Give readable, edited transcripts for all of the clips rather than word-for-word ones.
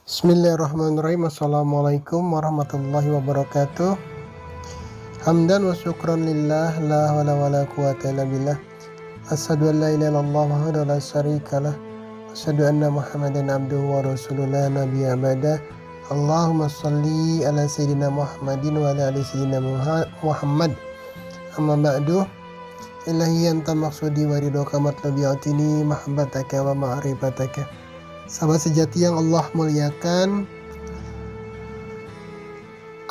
Bismillahirrahmanirrahim. Assalamualaikum warahmatullahi wabarakatuh. Hamdan wa syukran lillah, la hawla wa la quwata illa billah. Asyhadu an la ilaha illallah wahdahu la syarikalah. Asyhadu anna Muhammadan abduhu wa rasuluhu la nabiyya ba'da. Allahumma shalli ala sayyidina Muhammadin wa ala ali sayyidina Muhammad. Amma ba'du. Ilahi anta maqsudi wa ridhoka matlubi atini mahabbataka wa ma'rifataka. Sahabat sejati yang Allah muliakan,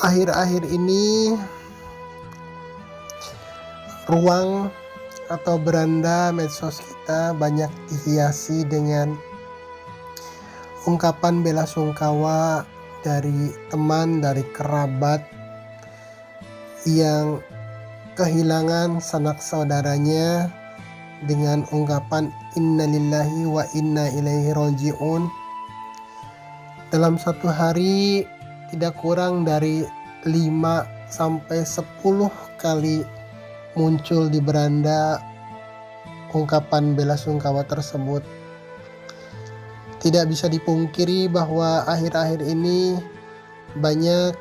akhir-akhir ini ruang atau beranda medsos kita banyak dihiasi dengan ungkapan bela sungkawa dari teman, dari kerabat yang kehilangan sanak saudaranya dengan ungkapan innalillahi wa inna ilaihi roji'un. Dalam satu hari tidak kurang dari 5 sampai 10 kali muncul di beranda ungkapan bela sungkawa tersebut. Tidak bisa dipungkiri bahwa akhir-akhir ini banyak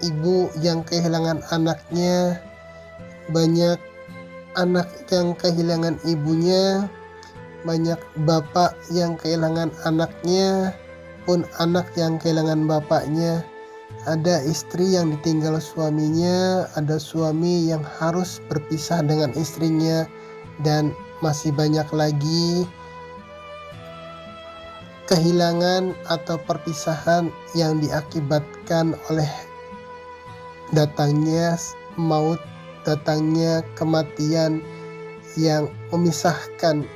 ibu yang kehilangan anaknya, banyak anak yang kehilangan ibunya, banyak bapak yang kehilangan anaknya, pun anak yang kehilangan bapaknya. Ada istri yang ditinggal suaminya, ada suami yang harus berpisah dengan istrinya, dan masih banyak lagi kehilangan atau perpisahan yang diakibatkan oleh datangnya maut, datangnya kematian yang memisahkan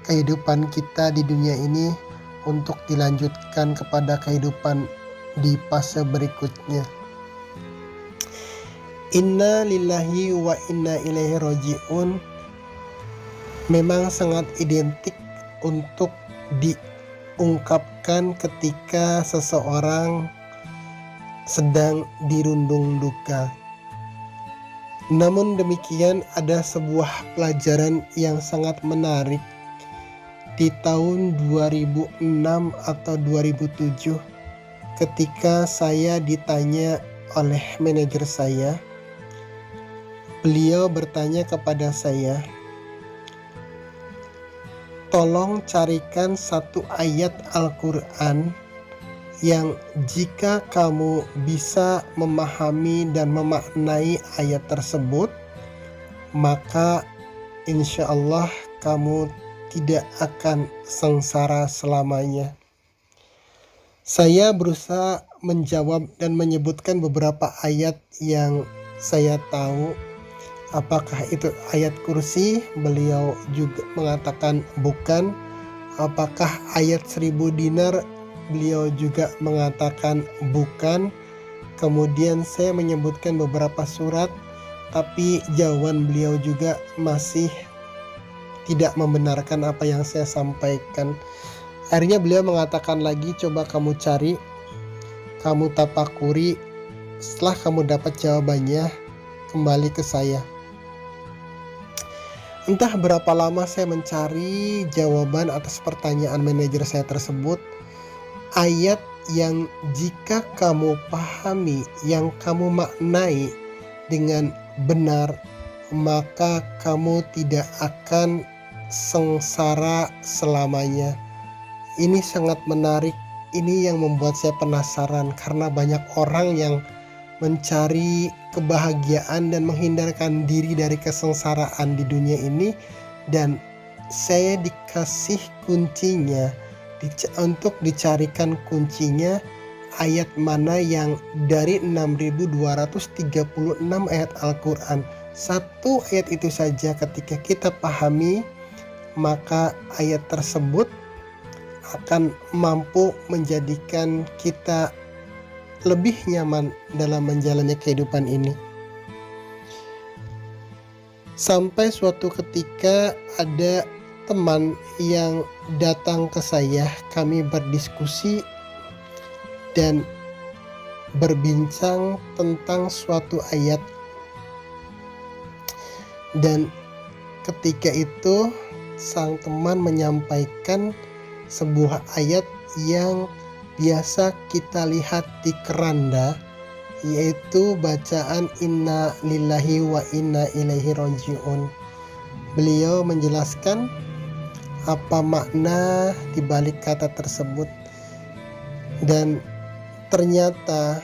kehidupan kita di dunia ini untuk dilanjutkan kepada kehidupan di fase berikutnya. Inna lillahi wa inna ilaihi roji'un memang sangat identik untuk diungkapkan ketika seseorang sedang dirundung duka. Namun demikian, ada sebuah pelajaran yang sangat menarik di tahun 2006 atau 2007 ketika saya ditanya oleh manajer saya. Beliau bertanya kepada saya, tolong carikan satu ayat Al-Quran yang jika kamu bisa memahami dan memaknai ayat tersebut, maka insya Allah kamu tidak akan sengsara selamanya. Saya berusaha menjawab dan menyebutkan beberapa ayat yang saya tahu. Apakah itu ayat kursi? Beliau juga mengatakan bukan. Apakah ayat 1000 dinar? Beliau juga mengatakan bukan. Kemudian saya menyebutkan beberapa surat, tapi jawaban beliau juga masih tidak membenarkan apa yang saya sampaikan. Akhirnya beliau mengatakan lagi, coba kamu cari, kamu tapakuri, setelah kamu dapat jawabannya, kembali ke saya. Entah berapa lama saya mencari jawaban atas pertanyaan manajer saya tersebut. Ayat yang jika kamu pahami, yang kamu maknai dengan benar, maka kamu tidak akan sengsara selamanya. Ini sangat menarik. Ini yang membuat saya penasaran, karena banyak orang yang mencari kebahagiaan dan menghindarkan diri dari kesengsaraan di dunia ini, dan saya dikasih kuncinya untuk dicarikan kuncinya ayat mana yang dari 6236 ayat Al-Quran. Satu ayat itu saja ketika kita pahami, maka ayat tersebut akan mampu menjadikan kita lebih nyaman dalam menjalani kehidupan ini. Sampai suatu ketika ada teman yang datang ke saya, kami berdiskusi dan berbincang tentang suatu ayat, dan ketika itu sang teman menyampaikan sebuah ayat yang biasa kita lihat di keranda, yaitu bacaan inna lillahi wa inna ilaihi roji'un. Beliau menjelaskan apa makna dibalik kata tersebut, dan ternyata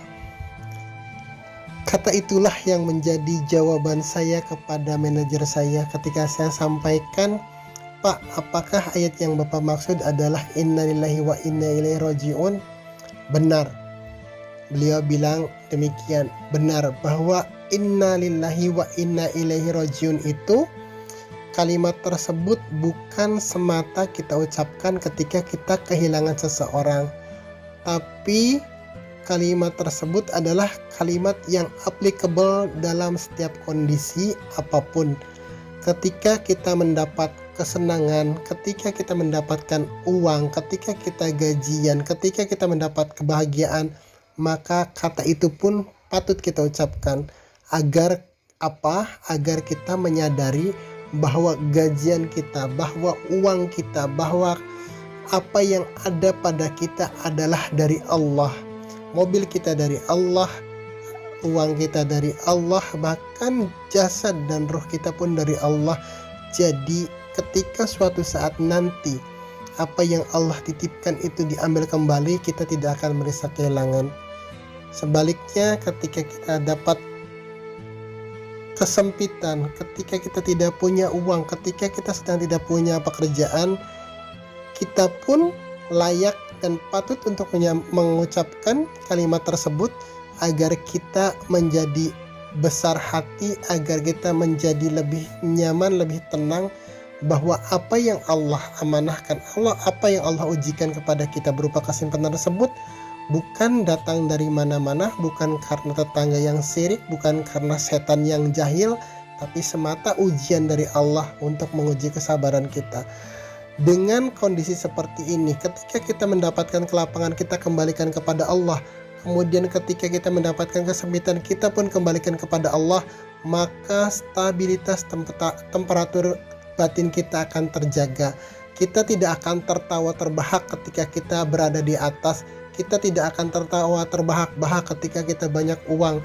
kata itulah yang menjadi jawaban saya kepada manajer saya ketika saya sampaikan, "Pak, apakah ayat yang Bapak maksud adalah innalillahi wa inna ilaihi rajiun?" Benar. Beliau bilang demikian, benar bahwa innalillahi wa inna ilaihi rajiun itu, kalimat tersebut bukan semata kita ucapkan ketika kita kehilangan seseorang, tapi kalimat tersebut adalah kalimat yang applicable dalam setiap kondisi apapun. Ketika kita mendapat kesenangan, ketika kita mendapatkan uang, ketika kita gajian, ketika kita mendapat kebahagiaan, maka kata itu pun patut kita ucapkan. Agar apa? Agar kita menyadari bahwa gajian kita, bahwa uang kita, bahwa apa yang ada pada kita adalah dari Allah. Mobil kita dari Allah, uang kita dari Allah, bahkan jasad dan roh kita pun dari Allah. Jadi ketika suatu saat nanti apa yang Allah titipkan itu diambil kembali, kita tidak akan merasa kehilangan. Sebaliknya, ketika kita dapat kesempitan, ketika kita tidak punya uang, ketika kita sedang tidak punya pekerjaan, kita pun layak dan patut untuk mengucapkan kalimat tersebut agar kita menjadi besar hati, agar kita menjadi lebih nyaman, lebih tenang, bahwa apa yang Allah amanahkan, apa yang Allah ujikan kepada kita berupa kesimpulan tersebut bukan datang dari mana-mana, bukan karena tetangga yang syirik, bukan karena setan yang jahil, tapi semata ujian dari Allah untuk menguji kesabaran kita. Dengan kondisi seperti ini, ketika kita mendapatkan kelapangan, kita kembalikan kepada Allah. Kemudian ketika kita mendapatkan kesempitan, kita pun kembalikan kepada Allah. Maka stabilitas temperatur batin kita akan terjaga. Kita tidak akan tertawa terbahak ketika kita berada di atas. Kita tidak akan tertawa terbahak-bahak ketika kita banyak uang.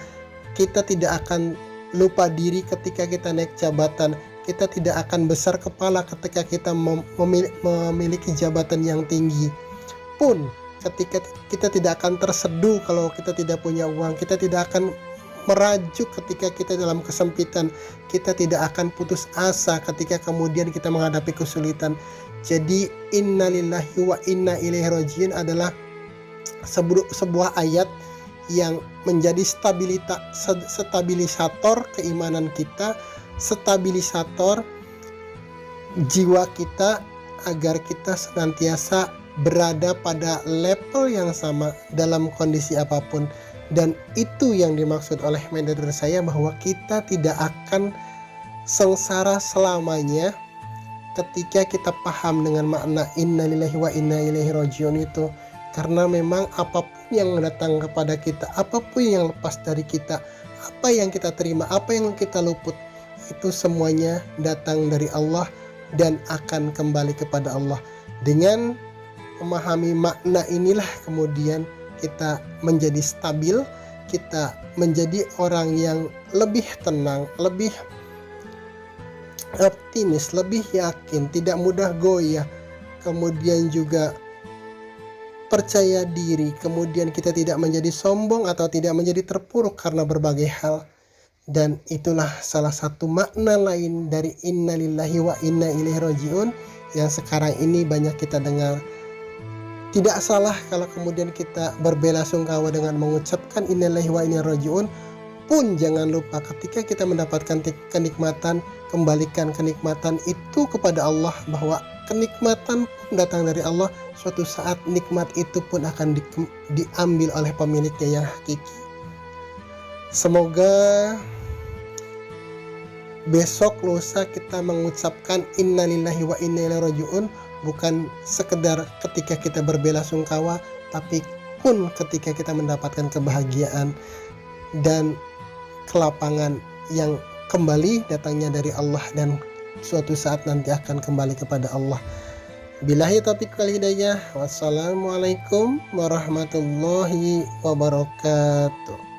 Kita tidak akan lupa diri ketika kita naik jabatan. Kita tidak akan besar kepala ketika kita memiliki jabatan yang tinggi. Pun ketika kita tidak akan terseduh kalau kita tidak punya uang. Kita tidak akan merajuk ketika kita dalam kesempitan. Kita tidak akan putus asa ketika kemudian kita menghadapi kesulitan. Jadi innalillahi wa inna ilaihi rajiun adalah sebuah ayat yang menjadi stabilisator keimanan kita, stabilisator jiwa kita, agar kita senantiasa berada pada level yang sama dalam kondisi apapun. Dan itu yang dimaksud oleh manajer saya, bahwa kita tidak akan sengsara selamanya ketika kita paham dengan makna innalillahi wa inna ilaihi rajiun itu. Karena memang apapun yang datang kepada kita, apapun yang lepas dari kita, apa yang kita terima, apa yang kita luput, itu semuanya datang dari Allah dan akan kembali kepada Allah. Dengan memahami makna inilah kemudian kita menjadi stabil, kita menjadi orang yang lebih tenang, lebih optimis, lebih yakin, tidak mudah goyah, kemudian juga percaya diri, kemudian kita tidak menjadi sombong atau tidak menjadi terpuruk karena berbagai hal. Dan itulah salah satu makna lain dari innalillahi wa inna ilaihi rajiun yang sekarang ini banyak kita dengar. Tidak salah kalau kemudian kita berbelasungkawa dengan mengucapkan innalillahi wa inna ilaihi rajiun. Pun jangan lupa ketika kita mendapatkan kenikmatan, kembalikan kenikmatan itu kepada Allah, bahwa kenikmatan pun datang dari Allah. Suatu saat nikmat itu pun akan diambil oleh pemiliknya yang hakiki. Semoga besok lusa kita mengucapkan innalillahi wa inna ilaihi rajiun bukan sekedar ketika kita berbelasungkawa, tapi pun ketika kita mendapatkan kebahagiaan dan kelapangan yang kembali datangnya dari Allah, dan suatu saat nanti akan kembali kepada Allah. Billahi taufiq wal hidayah. Wassalamualaikum warahmatullahi wabarakatuh.